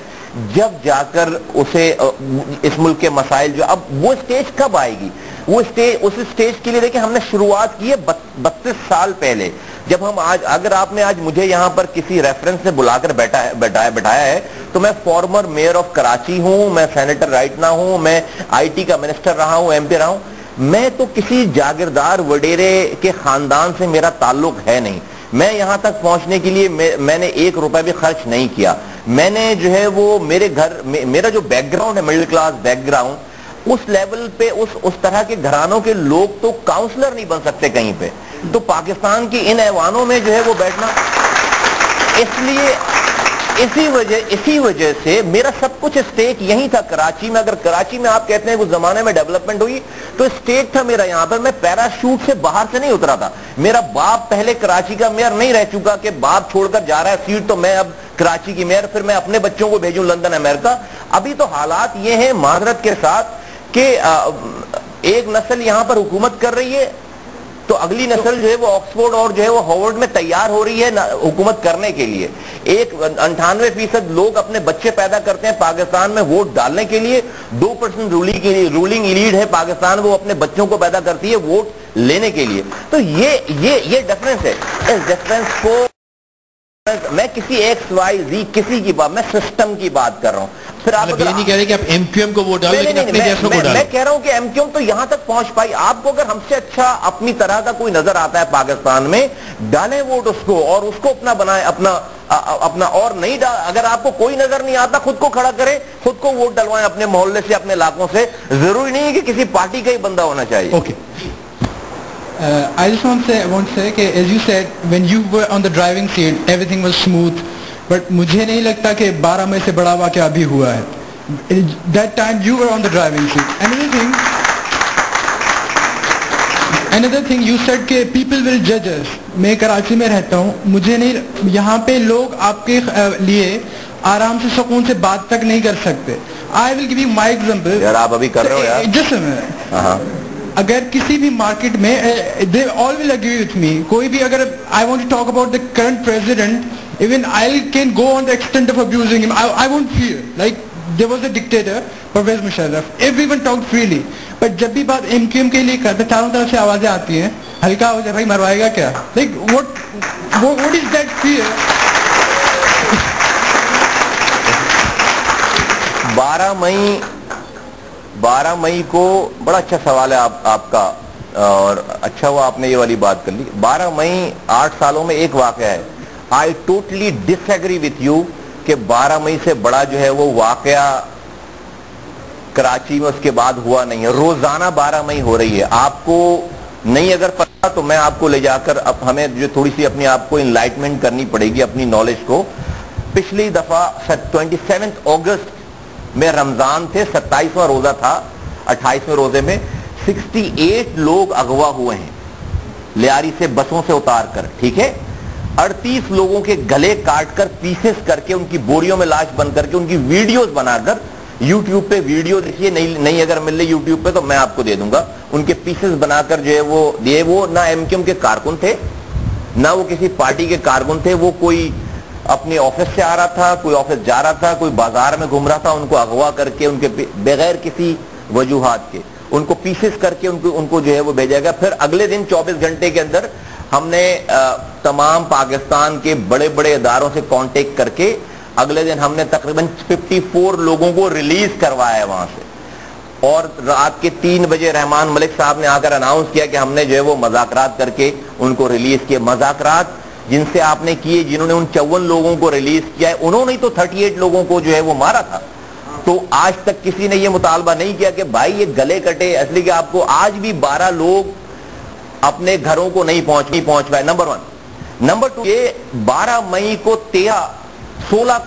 جب جا کر اسے اس ملک کے مسائل جو اب وہ سٹیج کب آئے گی, وہ اس سٹیج کے لیے دیکھیں ہم نے شروعات کی ہے 32 سال پہلے. جب ہم اگر آپ نے آج مجھے یہاں پر کسی ریفرنس سے بلا کر بٹھایا ہے تو میں فارمر میئر آف کراچی ہوں, میں سینیٹر رائٹ نہ ہوں, میں آئی ٹی کا منسٹر رہا ہوں, ایم پی رہا ہوں, میں تو کسی جاگیردار وڈیرے کے خاندان سے میرا تعلق ہے نہیں. میں یہاں تک پہنچنے کے لیے میں نے 1 روپے بھی خرچ نہیں کیا. میں نے جو ہے وہ میرا جو بیک گراؤنڈ ہے, مڈل کلاس بیک گراؤنڈ, اس لیول پہ اس طرح کے گھرانوں کے لوگ تو کاؤنسلر نہیں بن سکتے کہیں پہ. تو پاکستان کی ان ایوانوں میں جو ہے وہ بیٹھنا, اس لیے اسی وجہ سے میرا سب کچھ اسٹیک یہیں تھا کراچی میں. اگر کراچی میں آپ کہتے ہیں اس زمانے میں ڈیولپمنٹ ہوئی تو اسٹیک تھا میرا یہاں پر. میں پیراشوٹ سے باہر سے نہیں اترا تھا. میرا باپ پہلے کراچی کا میئر نہیں رہ چکا کہ باپ چھوڑ کر جا رہا ہے سیٹ تو میں اب کراچی کی میئر, پھر میں اپنے بچوں کو بھیجوں لندن امریکہ. ابھی تو حالات یہ ہیں معذرت کے ساتھ کہ ایک نسل یہاں پر حکومت کر رہی ہے تو اگلی نسل جو ہے وہ آکسفورڈ اور جو ہے وہ ہارورڈ میں تیار ہو رہی ہے حکومت کرنے کے لیے. 98% لوگ اپنے بچے پیدا کرتے ہیں پاکستان میں ووٹ ڈالنے کے لیے, 2% رولنگ ایلیٹ ہے پاکستان, وہ اپنے بچوں کو پیدا کرتی ہے ووٹ لینے کے لیے. تو یہ ڈفرنس ہے. اس ڈفرنس کو میں کسی ایکس وائی زی کسی کی بات, میں سسٹم کی بات کر رہا ہوں. پھر آپ یہ نہیں کہہ رہے کہ آپ ایم کیو ایم کو ووٹ ڈالیں لیکن اپنے جیسوں کو ڈالیں. میں کہہ رہا ہوں کہ ایم کیو ایم تو یہاں تک پہنچ پائی. آپ کو اگر ہم سے اچھا اپنی طرح کا کوئی نظر آتا ہے پاکستان میں, ڈالیں ووٹ اس کو اور اس کو اپنا بنائیں, اپنا اور نہیں اگر آپ کو کوئی نظر نہیں آتا خود کو کھڑا کریں, خود کو ووٹ ڈلوائیں اپنے محلے سے, اپنے علاقوں سے. ضروری نہیں ہے کہ کسی پارٹی کا ہی بندہ ہونا چاہیے. Okay, I just want to say کہ as you said when you were on the driving seat everything was smooth, but مجھے نہیں لگتا کہ 12 مئی سے بڑا واقعہ ابھی ہوا ہے. That time you were on the driving seat. Another thing you said کہ people will judge us. میں کراچی میں رہتا ہوں, مجھے نہیں یہاں پہ لوگ آپ کے لیے آرام سے سکون سے بات تک نہیں کر سکتے. I will give you my example. یار آپ ابھی کر رہے ہو یار. Just a minute. اگر کسی بھی مارکیٹ میں they all will agree with me, کوئی بھی اگر I want to talk about the current president, even I can go on the extent of abusing him. I won't fear. Like there was a dictator, Pervez Musharraf. Everyone talked freely. But جب بھی بات M Q M کے لیے کرتے چاروں طرف سے آوازیں آتی ہیں, ہلکا ہو جائے بھائی مروائے گا کیا. Like what is that fear? 12 مئی کو بڑا اچھا سوال ہے آپ کا, اور اچھا ہوا آپ نے یہ والی بات کر لی. 12 مئی 8 سالوں میں ایک واقعہ ہے. I totally disagree with you کہ 12 مئی سے بڑا جو ہے وہ واقعہ کراچی میں اس کے بعد ہوا نہیں ہے. روزانہ 12 مئی ہو رہی ہے. آپ کو نہیں اگر پتا تو میں آپ کو لے جا کر اب ہمیں جو تھوڑی سی اپنی آپ کو انلائٹمنٹ کرنی پڑے گی اپنی نالج کو. پچھلی دفعہ 27 اگست میں رمضان تھے, 27واں روزہ تھا, 28ویں روزے میں 68 لوگ اغوا ہوئے ہیں لیاری سے بسوں سے اتار کر. ٹھیک ہے, 38 لوگوں کے گلے کاٹ کر پیسز کر کے ان کی بوریوں میں لاش بند کر کے ان کی ویڈیوز بنا کر یوٹیوب پہ ویڈیو دیکھیے, نہیں اگر مل لے یوٹیوب پہ تو میں آپ کو دے دوں گا. ان کے پیسز بنا کر جو ہے وہ دیے. وہ نہ ایم کیو ایم کے کارکن تھے نہ وہ کسی پارٹی کے کارکن تھے. وہ کوئی اپنے آفس سے آ رہا تھا, کوئی آفس جا رہا تھا, کوئی بازار میں گھوم رہا تھا. ان کو اغوا کر کے ان کے بغیر کسی وجوہات کے ان کو پیسز کر کے ان کو جو ہے وہ بھیجا گیا. پھر اگلے دن 24 گھنٹے کے اندر ہم نے تمام پاکستان کے بڑے بڑے اداروں سے کانٹیکٹ کر کے اگلے دن ہم نے تقریباً 54 لوگوں کو ریلیز کروایا ہے وہاں سے. اور رات کے 3 بجے رحمان ملک صاحب نے آ کر اناؤنس کیا کہ ہم نے جو ہے وہ مذاکرات کر کے ان کو ریلیز کیے. مذاکرات جن سے آپ نے کیے, جنہوں نے ان 54 لوگوں کو ریلیز کیا ہے, انہوں نے تو 38 لوگوں کو جو ہے وہ مارا تھا. تو آج تک کسی نے یہ مطالبہ نہیں کیا کہ بھائی یہ گلے کٹے, اس لیے کہ آپ کو آج بھی 12 لوگ اپنے گھروں کو نہیں پہنچ پائے. نمبر 1. نمبر 2, یہ 12 مئی کو 13 16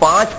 5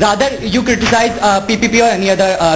rather you criticize PPP or any other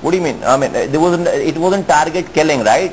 What do you mean? I mean, it wasn't target killing, right?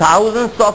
thousands of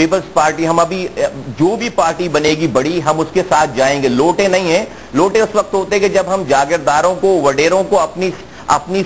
Peoples Party, ہم ابھی جو بھی پارٹی بنے گی بڑی, ہم اس کے ساتھ جائیں گے. لوٹے نہیں ہیں. لوٹے اس وقت ہوتے کہ جب ہم جاگیرداروں کو, وڈیروں کو اپنی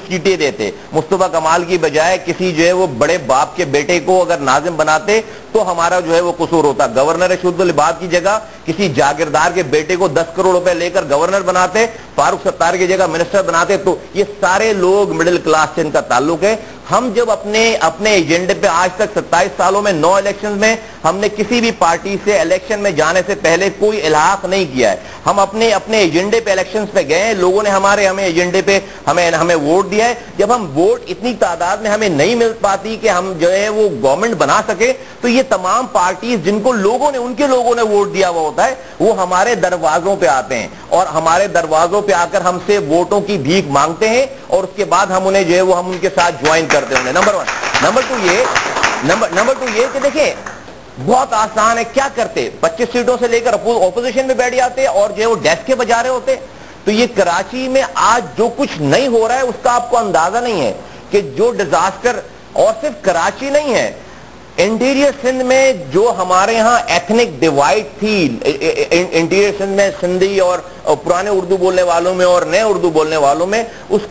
سیٹیں دیتے. مصطفیٰ کمال کی بجائے کسی جو ہے وہ بڑے باپ کے بیٹے کو اگر ناظم بناتے تو ہمارا جو ہے وہ قصور ہوتا. گورنر شہود العباد کی جگہ کسی جاگیردار کے بیٹے کو 10 کروڑ روپے لے کر گورنر بناتے, فاروق ستار کی جگہ منسٹر بناتے. تو یہ سارے لوگ مڈل کلاس سے ان کا تعلق ہے. ہم جب اپنے ایجنڈے پہ آج تک 27 سالوں میں 9 الیکشن میں ہم نے کسی بھی پارٹی سے الیکشن میں جانے سے پہلے کوئی الحاق نہیں کیا ہے. ہم اپنے ایجنڈے پہ الیکشنز پہ گئے ہیں, لوگوں نے ہمیں ایجنڈے پہ ہمیں ووٹ دیا ہے. جب ہم ووٹ اتنی تعداد میں ہمیں نہیں مل پاتی کہ ہم جو ہے وہ گورنمنٹ بنا سکے, تو یہ تمام پارٹیز جن کو ان کے لوگوں نے ووٹ دیا ہوا ہوتا ہے وہ ہمارے دروازوں پہ آتے ہیں اور ہمارے دروازوں پہ آ کر ہم سے ووٹوں کی بھیک مانگتے ہیں, اور اس کے بعد ہم انہیں جو ہے وہ ہم ان کے ساتھ جوائن کرتے ہیں. نمبر 1. نمبر 2 یہ کہ دیکھیں بہت آسان ہے. کیا کرتے, 25 سیٹوں سے لے کر اپوزیشن میں بیٹھ جاتے اور جو ہے وہ ڈیسک کے بجا رہے ہوتے. تو یہ کراچی میں آج جو کچھ نہیں ہو رہا ہے اس کا آپ کو اندازہ نہیں ہے کہ جو ڈیزاسٹر, اور صرف کراچی نہیں ہے, انٹیریئر سندھ میں جو ہمارے ہاں ایتھنک ڈیوائڈ تھی, انٹیریئر سندھ میں سندھی اور پرانے اردو بولنے والوں میں اور نئے اردو بولنے والوں میں, اس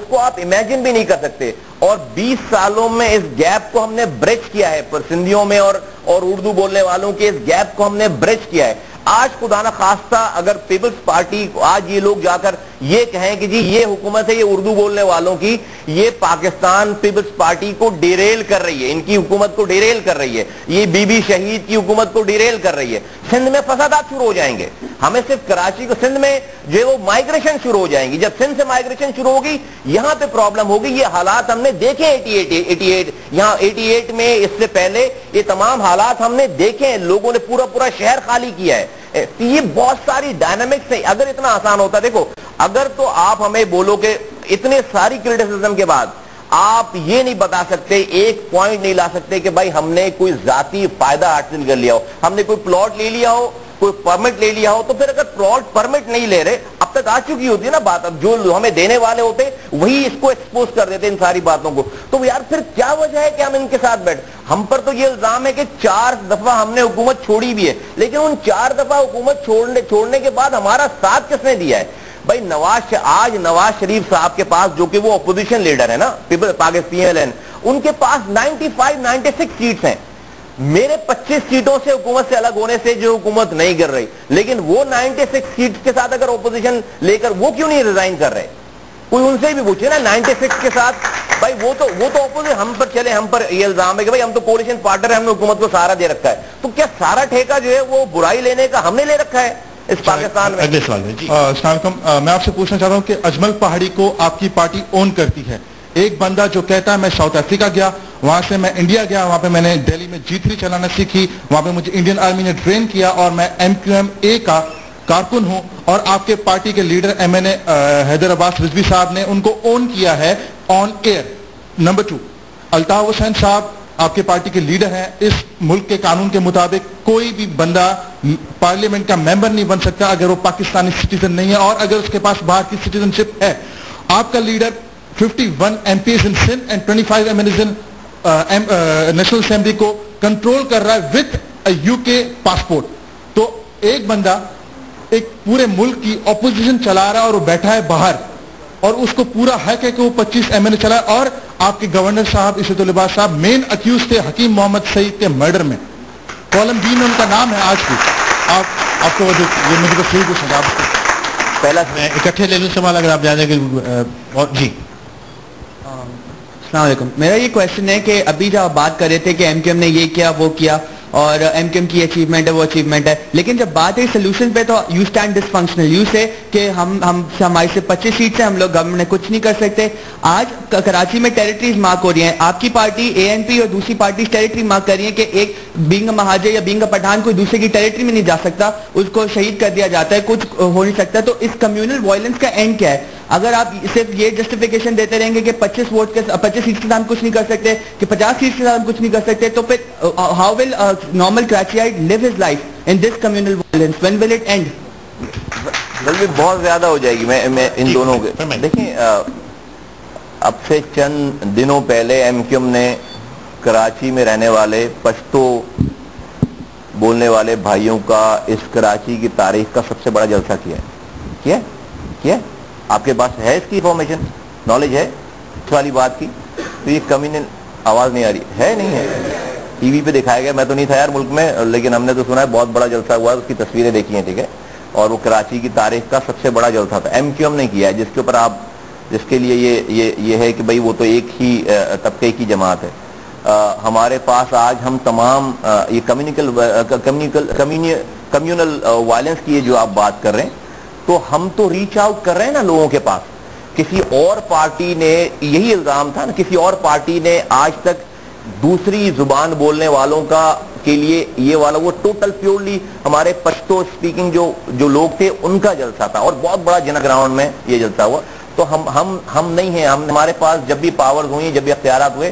کو آپ امیجن بھی نہیں کر سکتے. اور 20 سالوں میں اس گیپ کو ہم نے برج کیا ہے, پر سندھیوں میں اور اردو بولنے والوں کے اس گیپ کو ہم نے برج کیا ہے. آج خدا نہ خواستہ اگر پیپلز پارٹی, آج یہ لوگ جا کر یہ کہیں کہ جی یہ حکومت ہے یہ اردو بولنے والوں کی, یہ پاکستان پیپلز پارٹی کو ڈیریل کر رہی ہے, ان کی حکومت کو ڈیریل کر رہی ہے, یہ بی بی شہید کی حکومت کو ڈیریل کر رہی ہے. سندھ میں فسادات شروع ہو جائیں گے. ہمیں صرف کراچی کو, سندھ میں جو ہے وہ مائگریشن شروع ہو جائیں گی. جب سندھ سے مائگریشن شروع ہوگی یہاں پہ پرابلم ہوگی. یہ حالات ہم نے دیکھے 88 یہاں 88 میں, اس سے پہلے یہ تمام حالات ہم نے دیکھے ہیں. لوگوں نے پورا شہر خالی کیا ہے. یہ بہت ساری ڈائنامکس ہیں. اگر اتنا آسان ہوتا, دیکھو اگر تو آپ ہمیں بولو کہ اتنے ساری کرٹیسزم کے بعد آپ یہ نہیں بتا سکتے, ایک پوائنٹ نہیں لا سکتے کہ بھائی ہم نے کوئی ذاتی فائدہ حاصل کر لیا ہو, ہم نے کوئی پلاٹ لے لیا ہو, کوئی پرمٹ لے لیا ہو, تو پھر اگر پلاٹ پرمٹ نہیں لے رہے, اب تک آ چکی ہوتی ہے نا بات, اب جو ہمیں دینے والے ہوتے وہی اس کو ایکسپوز کر دیتے ان ساری باتوں کو, تو یار پھر کیا وجہ ہے کہ ہم ان کے ساتھ بیٹھ. ہم پر تو یہ الزام ہے کہ 4 دفعہ ہم نے حکومت چھوڑی بھی ہے, لیکن ان 4 دفعہ حکومت چھوڑنے کے بعد ہمارا ساتھ کس نے دیا ہے بھائی؟ آج نواز شریف صاحب کے پاس, جو کہ وہ اپوزیشن لیڈر ہے نا پاکستان, ان کے پاس 96 سیٹس ہیں. میرے 25 سیٹوں سے حکومت سے الگ ہونے سے جو حکومت نہیں کر رہی, لیکن وہ 96 سیٹس کے ساتھ اگر اپوزیشن لے کر وہ کیوں نہیں ریزائن کر رہے؟ کوئی ان سے بھی پوچھے نا. 96 کے ساتھ بھائی وہ تو اپوزیشن, ہم پر چلے, ہم پر یہ الزام ہے کہ بھائی ہم تو کولیشن پارٹنر ہیں, ہم نے حکومت کو سہارا دے رکھا ہے. تو کیا سارا ٹھیکہ جو ہے وہ برائی لینے کا ہم نے لے رکھا ہے اس پاکستان میں؟ اگلے سوال ہے. السلام علیکم. میں آپ سے پوچھنا چاہتا ہوں کہ اجمل پہاڑی کو آپ کی پارٹی اون کرتی ہے. ایک بندہ جو کہتا ہے میں ساؤتھ افریقہ گیا, وہاں سے میں انڈیا گیا, وہاں پہ میں نے دہلی میں G3 چلانا سیکھی, وہاں پہ مجھے انڈین آرمی نے ٹرین کیا, اور میں MQM-A کا کارکن ہوں, اور آپ کے پارٹی کے لیڈر MNA حیدر عباس رضوی صاحب نے ان کو اون کیا ہے آن ایئر. نمبر 2, الطاف حسین صاحب آپ کے پارٹی کے لیڈر ہیں. اس ملک کے قانون کے مطابق کوئی بھی بندہ پارلیمنٹ کا ممبر نہیں بن سکتا اگر وہ پاکستانی سٹیزن نہیں ہے, اور اگر اس کے پاس باہر کی سٹیزن شپ ہے. آپ کا leader 51 MPs in Sindh and 25 MLAs in national assembly کو کنٹرول کر رہا ہے وتھ UK پاسپورٹ. تو ایک بندہ ایک پورے ملک کی اپوزیشن چلا رہا ہے اور وہ بیٹھا ہے باہر, اور اس کو پورا حق ہے کہ وہ 25 MLA چلائے. اور آپ کے گورنر صاحب عزت العباس صاحب مین اکیوز تھے حکیم محمد سعید کے مرڈر میں, کالم بی میں ان کا نام ہے آج بھی. آپ کو یہ مجھے بس یہی کچھ آپ کو پہلا میں اکٹھے لے لوں سوال اگر آپ جانے کے. جی السلام علیکم. میرا یہ کویشچن ہے کہ ابھی جب آپ بات کر رہے تھے کہ MQM نے یہ کیا وہ کیا اور MQM کی اچیومنٹ ہے وہ اچیومنٹ ہے, لیکن جب بات ہے سولوشن پہ تو you stand dysfunctional. You say کہ ہماری سے 25 سیٹس ہیں, ہم لوگ گورنمنٹ میں کچھ نہیں کر سکتے. آج کراچی میں ٹیریٹریز مارک ہو رہی ہیں, آپ کی پارٹی ANP اور دوسری پارٹی ٹیریٹری مارک کر رہی ہیں کہ ایک بینگ اے مہاجر یا بینگ اے پٹھان کوئی دوسرے کی ٹیریٹری میں نہیں جا سکتا, اس کو شہید کر دیا جاتا ہے, کچھ ہو نہیں سکتا. تو اس کمیونل وائلنس کا اینڈ کیا ہے؟ اگر آپ صرف یہ جسٹیفیکیشن دیتے رہیں گے کہ 25 سیٹس کے ساتھ کچھ نہیں کر سکتے, کہ 50 سیٹس کے ساتھ کچھ نہیں کر سکتے, تو پھر how will normal Karachiite live his life in this communal violence? When will it end? بلکہ بہت زیادہ ہو جائے گی. میں ان دونوں کے دیکھیں, اب سے چند دنوں پہلے MQM نے کراچی میں رہنے والے پشتو بولنے والے بھائیوں کا اس کراچی کی تاریخ کا سب سے بڑا جلسہ کیا ہے آپ کے پاس ہے اس کی انفارمیشن نالج ہے اس والی بات کی؟ تو یہ کمیونل آواز نہیں آ رہی ہے نہیں ہے ٹی وی پہ دکھایا گیا, میں تو نہیں تھا یار ملک میں, لیکن ہم نے تو سنا ہے بہت بڑا جلسہ ہوا ہے, اس کی تصویریں دیکھی ہیں, ٹھیک ہے, اور وہ کراچی کی تاریخ کا سب سے بڑا جلسہ تھا. ایم کیو ایم نے کیا ہے, جس کے اوپر آپ جس کے لیے یہ ہے کہ بھئی وہ تو ایک ہی طبقے کی جماعت ہے. ہمارے پاس آج ہم تمام یہ کمیونل وائلنس کی جو آپ بات کر رہے ہیں, تو ہم تو ریچ آؤٹ کر رہے ہیں نا لوگوں کے پاس. کسی اور پارٹی نے, یہی الزام تھا نا, کسی اور پارٹی نے آج تک دوسری زبان بولنے والوں کا کے لیے یہ والا وہ ٹوٹل پیورلی ہمارے پشتو اسپیکنگ جو لوگ تھے ان کا جلسہ تھا, اور بہت بڑا جنا گراؤنڈ میں یہ جلسہ ہوا. تو ہم نہیں ہیں, ہمارے پاس جب بھی پاورز ہوئی, جب بھی اختیارات ہوئے,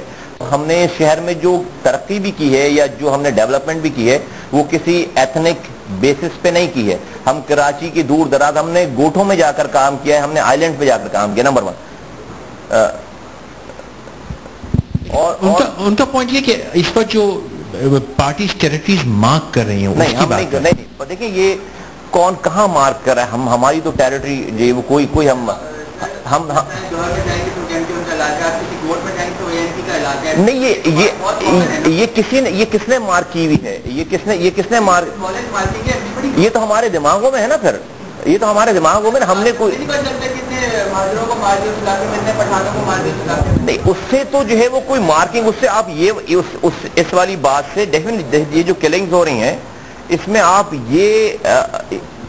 ہم نے شہر میں جو ترقی بھی کی ہے یا جو ہم نے ڈیولپمنٹ بھی کی ہے وہ کسی ایتھنک بیسس پہ نہیں کی ہے. ہم کراچی کی دور دراز ہم نے گوٹھوں میں جا کر کام کیا ہے, ہم نے آئیلینڈ پہ جا کر کام کیا, نمبر 1. اور ان کا پوائنٹ یہ کہ اس پر جو پارٹیز ٹیریٹریز مارک کر رہی ہیں, نہیں ہم نہیں دیکھیں یہ کون کہاں مارک کر رہا ہے. ہماری تو ٹیریٹری جو وہ کوئی ہم نہیں, یہ کس نے مارک کی ہوئی ہے, یہ کس نے مارک, یہ تو ہمارے دماغوں میں ہے نا. پھر یہ تو ہمارے دماغوں میں, ہم نے کوئی نہیں, اس سے تو جو ہے وہ کوئی مارکنگ, اس سے آپ یہ اس والی بات سے یہ جو کلنگز ہو رہی ہیں اس میں آپ یہ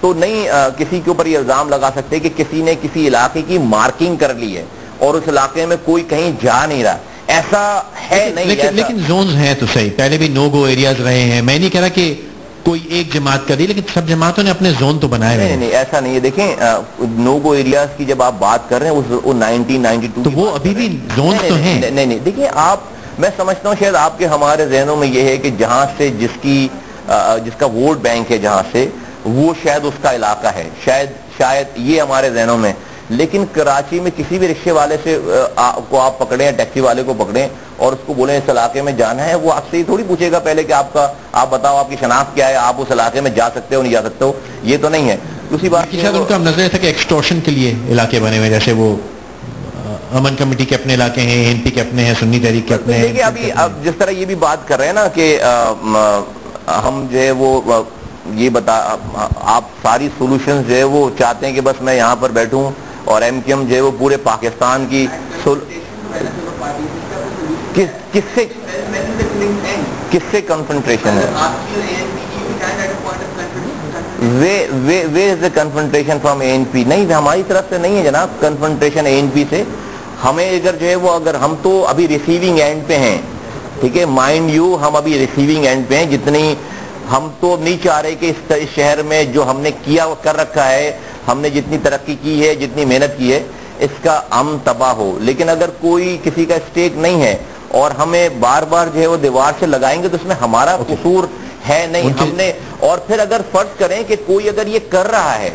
تو نہیں کسی کے اوپر یہ الزام لگا سکتے کہ کسی نے کسی علاقے کی مارکنگ کر لی ہے اور اس علاقے میں کوئی کہیں جا نہیں رہا. ایسا ہے نہیں. لیکن زونز ہیں تو صحیح, پہلے بھی نو گو ایریاز رہے ہیں. میں نہیں کہہ رہا کہ کوئی ایک جماعت کر دی, لیکن سب جماعتوں نے اپنے زون تو بنائے ہوئے ہیں. نہیں ایسا نہیں ہے. دیکھیں نو گو ایریاز کی جب آپ بات کر رہے ہیں وہ 1992 تو وہ ابھی بھی زونز تو ہیں. نہیں دیکھیں آپ, میں سمجھتا ہوں شاید آپ کے ہمارے ذہنوں میں یہ ہے کہ جہاں سے جس کا ووٹ بینک ہے جہاں سے وہ شاید اس کا علاقہ ہے, شاید یہ ہمارے ذہنوں میں. لیکن کراچی میں کسی بھی رکشے والے سے کو آپ پکڑیں یا ٹیکسی والے کو پکڑیں اور اس کو بولیں اس علاقے میں جانا ہے, وہ آپ سے یہ تھوڑی پوچھے گا پہلے کہ آپ بتاؤ آپ کی شناخت کیا ہے, آپ اس علاقے میں جا سکتے ہو نہیں جا سکتے ہو, یہ تو نہیں ہے. دوسری بات شاید ان کا نظر تھا کہ ایکسٹورشن کے لیے علاقے بنے ہوئے, جیسے وہ امن کمیٹی کے اپنے علاقے ہیں, این پی کے اپنے ہیں, سنی تحریک کے اپنے ہیں. دیکھیے ابھی اب جس طرح یہ بھی بات کر رہے ہیں نا کہ ہم جو ہے وہ یہ آپ ساری سولوشنز جو ہے وہ چاہتے ہیں کہ بس میں یہاں پر بیٹھوں اور ایم کیو ایم جو ہے وہ پورے پاکستان کی کس سے کنفرنٹریشن ہے, where is the confrontation from ANP؟ نہیں ہماری طرف سے نہیں ہے جناب کنفرنٹریشن ANP سے. ہمیں اگر جو ہے وہ اگر ہم تو ابھی ریسیونگ اینڈ پہ ہیں, ٹھیک ہے, مائنڈ یو ہم ابھی ریسیونگ اینڈ پہ ہیں. جتنی ہم تو نہیں چاہ رہے کہ اس شہر میں جو ہم نے کر رکھا ہے, ہم نے جتنی ترقی کی ہے, جتنی محنت کی ہے, اس کا امن تباہ ہو. لیکن اگر کوئی کسی کا اسٹیک نہیں ہے اور ہمیں بار بار جو ہے وہ دیوار سے لگائیں گے تو اس میں ہمارا قصور ہے نہیں. ہم نے اور پھر اگر فرض کریں کہ کوئی اگر یہ کر رہا ہے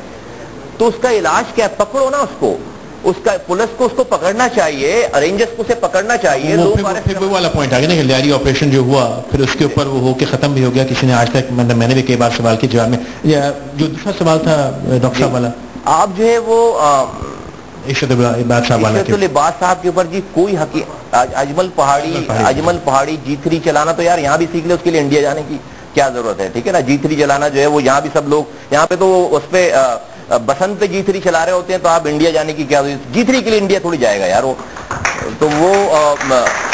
تو اس کا علاج کیا ہے, پکڑو نا اس کو, اس کا پولیس کو اس کو پکڑنا چاہیے, ارینجرز کو اسے پکڑنا چاہیے. پھر وہ والا پوائنٹ آ گیا نا کہ لیاری آپریشن جو ہوا پھر اس کے اوپر وہ ہو کے ختم بھی ہو گیا. کسی نے آج تک میں نے بھی کئی بار سوال کے جواب میں, جو دوسرا سوال تھا ڈاکٹر صاحب والا, آپ جو ہے وہ عشرت العباد صاحب کے اوپر جی کوئی اجمل پہاڑی G3 چلانا تو یار یہاں بھی سیکھ لے, اس کے لیے انڈیا جانے کی کیا ضرورت ہے, ٹھیک ہے نا. G3 چلانا جو ہے وہ یہاں بھی سب لوگ یہاں پہ تو اس پہ بسنت پہ G3 چلا رہے ہوتے ہیں, تو آپ انڈیا جانے کی کیا ضرورت, G3 کے لیے انڈیا تھوڑی جائے گا یار. وہ تو وہ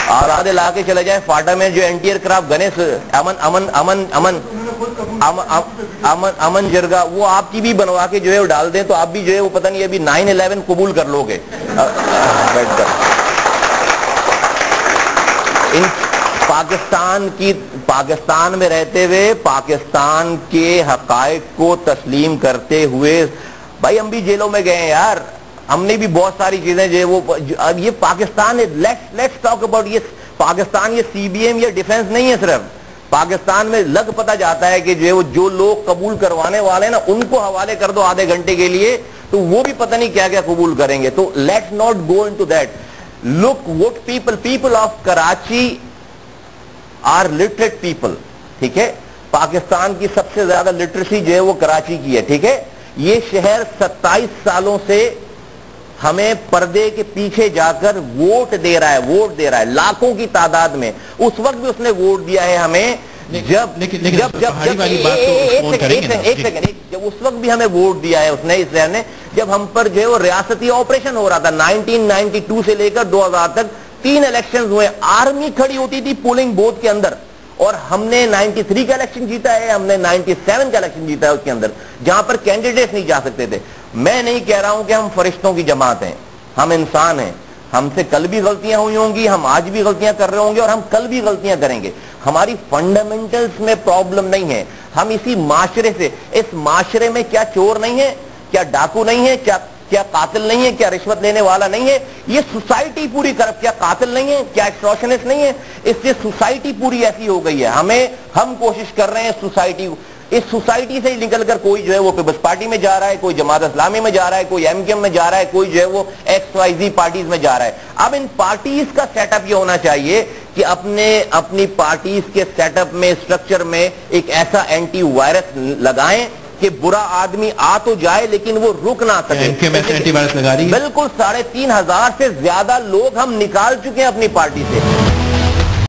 آزاد علاقے چلے جائیں, فاٹا میں جو اینٹی ایئرکرافٹ گنیش امن جرگا وہ آپ کی بھی بنوا کے جو ہے وہ ڈال دیں, تو آپ بھی جو ہے وہ پتہ نہیں ابھی 9/11 قبول کر لو گے بیٹھ کر. پاکستان میں رہتے ہوئے پاکستان کے حقائق کو تسلیم کرتے ہوئے, بھائی ہم بھی جیلوں میں گئے ہیں یار, ہم نے بھی بہت ساری چیزیں جو ہے وہ, یہ پاکستان ہے, لیٹس ٹاک اباؤٹ یہ پاکستان. یہ CBM یا ڈیفنس نہیں ہے, صرف پاکستان میں لگ پتہ جاتا ہے کہ جو ہے وہ جو لوگ قبول کروانے والے ہیں نا ان کو حوالے کر دو آدھے گھنٹے کے لیے, تو وہ بھی پتہ نہیں کیا کیا قبول کریں گے. تو let's not go into that. Look what people of Karachi are literate people, ٹھیک ہے. پاکستان کی سب سے زیادہ لٹریسی جو ہے وہ کراچی کی ہے, ٹھیک ہے. یہ شہر 27 سالوں سے ہمیں پردے کے پیچھے جا کر ووٹ دے رہا ہے لاکھوں کی تعداد میں. اس وقت بھی اس نے ووٹ دیا ہے ہمیں جب اس وقت بھی ہمیں ووٹ دیا ہے اس نے, اس شہر نے, جب ہم پر جو ہے وہ ریاستی آپریشن ہو رہا تھا 1992 سے لے کر 2000 تک 3 الیکشنز ہوئے. آرمی کھڑی ہوتی تھی پولنگ بوتھ کے اندر, اور ہم نے 93 کا الیکشن جیتا ہے, ہم نے 97 کا الیکشن جیتا ہے اس کے اندر, جہاں پر کینڈیڈیٹس نہیں جا سکتے تھے. میں نہیں کہہ رہا ہوں کہ ہم فرشتوں کی جماعت ہیں, ہم انسان ہیں, ہم سے کل بھی غلطیاں ہوئی ہوں گی, ہم آج بھی غلطیاں کر رہے ہوں گے, اور ہم کل بھی غلطیاں کریں گے. ہماری فنڈامنٹلز میں پرابلم نہیں ہے. ہم اسی معاشرے سے, اس معاشرے میں کیا چور نہیں ہے, کیا ڈاکو نہیں ہے, کیا قاتل نہیں ہے, کیا رشوت لینے والا نہیں ہے, یہ سوسائٹی پوری کرپٹ, کیا قاتل نہیں ہے, کیا ایکسٹورشنسٹ نہیں ہے, اس سے سوسائٹی پوری ایسی ہو گئی ہے. ہم کوشش کر رہے ہیں اس سوسائٹی سے نکل کر, کوئی جو ہے وہ پیپلز پارٹی میں جا رہا ہے, کوئی جماعت اسلامی میں جا رہا ہے, کوئی ایم کیو ایم میں جا رہا ہے, کوئی جو ہے وہ XYZ پارٹیز میں جا رہا ہے. اب ان پارٹیز کا سیٹ اپ یہ ہونا چاہیے کہ اپنی پارٹیز کے سیٹ اپ میں, اسٹرکچر میں ایک ایسا اینٹی وائرس لگائیں کہ برا آدمی آ تو جائے لیکن وہ رک نہ سکے. اینٹی وائرس لگا رہی ہے. بالکل 3500 سے زیادہ لوگ ہم نکال چکے ہیں اپنی پارٹی سے.